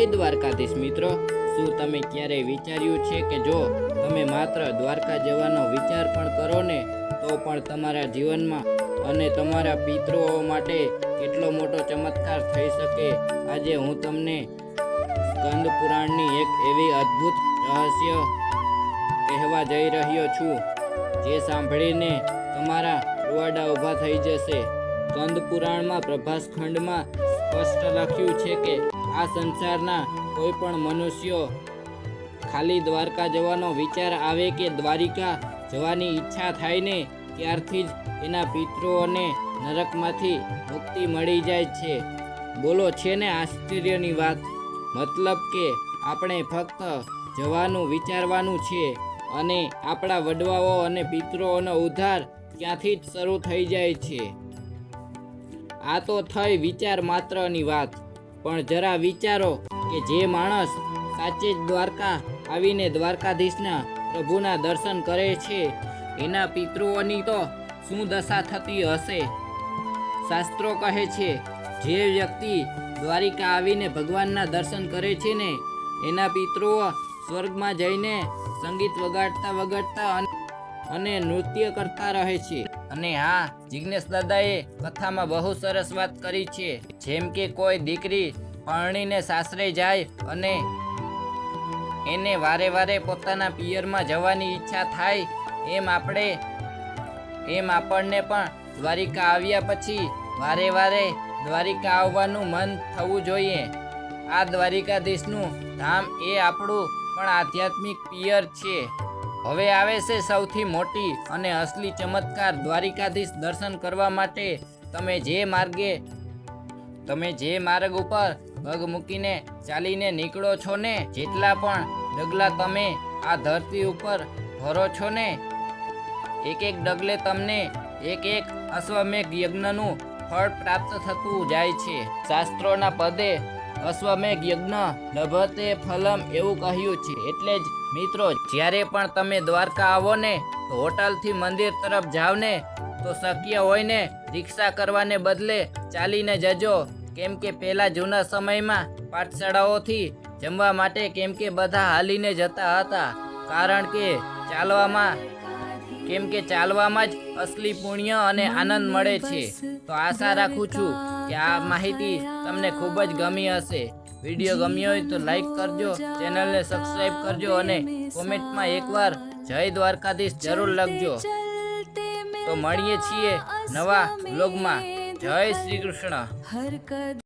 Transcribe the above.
જય દ્વારકાધીશ મિત્રો, શું તમે ક્યારેય વિચાર્યું છે કે જો તમે માત્ર દ્વારકા જવાનો વિચાર પણ કરો ને તો પણ તમારા જીવનમાં અને તમારા પિતૃઓ માટે કેટલો મોટો ચમત્કાર થઈ શકે? આજે હું તમને સ્કંદ પુરાણની એક એવી અદ્ભુત રહસ્ય કહેવા જઈ રહ્યો છું જે સાંભળીને તમારા રૂવાડા ઊભા થઈ જશે। સ્કંદ પુરાણમાં પ્રભાસ ખંડમાં સ્પષ્ટ લખ્યું છે કે આ સંસારના કોઈ પણ મનુષ્યો ખાલી દ્વારકા જવાનો વિચાર આવે કે દ્વારિકા જવાની ઈચ્છા થાય ને ત્યારથી જ એના પિતૃઓને નરકમાંથી મુક્તિ મળી જાય છે। બોલો, છે ને આશ્ચર્યની વાત? મતલબ કે આપણે ફક્ત જવાનું વિચારવાનું છે અને આપણા વડવાઓ અને પિતૃઓનો ઉદ્ધાર ત્યાંથી જ શરૂ થઈ જાય છે। આ તો થઈ વિચાર માત્રની વાત, પણ જરા વિચારો કે જે માણસ સાચે જ દ્વારકા આવીને દ્વારકાધીશના પ્રભુના દર્શન કરે છે એના પિતૃઓની તો શું દશા થતી હશે? શાસ્ત્રો કહે છે જે વ્યક્તિ દ્વારિકા આવીને ભગવાનના દર્શન કરે છે ને એના પિતૃઓ સ્વર્ગમાં જઈને સંગીત વગાડતા અને નૃત્ય કરતા રહે છે। અને હા, જિગ્નેશ દાદાએ કથામાં બહુ સરસ વાત કરી છે, જેમ કે કોઈ દીકરી પરણીને સાસરે જાય અને એને વારે વારે પોતાના પિયરમાં જવાની ઈચ્છા થાય એમ આપણને પણ દ્વારિકા આવ્યા પછી વારે વારે દ્વારિકા આવવાનું મન થવું જોઈએ। આ દ્વારિકાધીશનું ધામ એ આપણું પણ આધ્યાત્મિક પિયર છે। હવે આવે છે સૌથી મોટી અને અસલી ચમત્કાર। દ્વારિકાધીશ દર્શન કરવા માટે તમે જે માર્ગ ઉપર પગ મૂકીને ચાલીને નીકળો છો ને, જેટલા પણ ડગલા તમે આ ધરતી ઉપર ભરો છો ને, એક એક ડગલે તમને એક અશ્વમેઘ યજ્ઞનું ફળ પ્રાપ્ત થતું જાય છે। શાસ્ત્રોના પદે અશ્વમેઘ યજ્ઞ લભતે ફલમ એવું કહ્યું છે। એટલે જ મિત્રો, જ્યારે પણ તમે દ્વારકા આવો ને તો હોટલથી મંદિર તરફ જાવ ને તો શક્ય હોય ને રિક્ષા કરવાને બદલે ચાલીને જજો, કેમ કે પહેલા જૂના સમયમાં પાઠશાળાઓથી જમવા માટે કેમ કે બધા હાલીને જતા હતા, કારણ કે ચાલવામાં જ અસલી પુણ્ય અને આનંદ મળે છે। તો આશા રાખું છું કે આ માહિતી તમને ખૂબ જ ગમી હશે। વિડીયો ગમ્યો હોય તો લાઈક કરજો, ચેનલને સબસ્ક્રાઈબ કરજો અને કોમેન્ટમાં એકવાર જય દ્વારકાધીશ જરૂર લખજો। તો મળીએ છીએ નવા વ્લોગમાં। જય શ્રી કૃષ્ણ।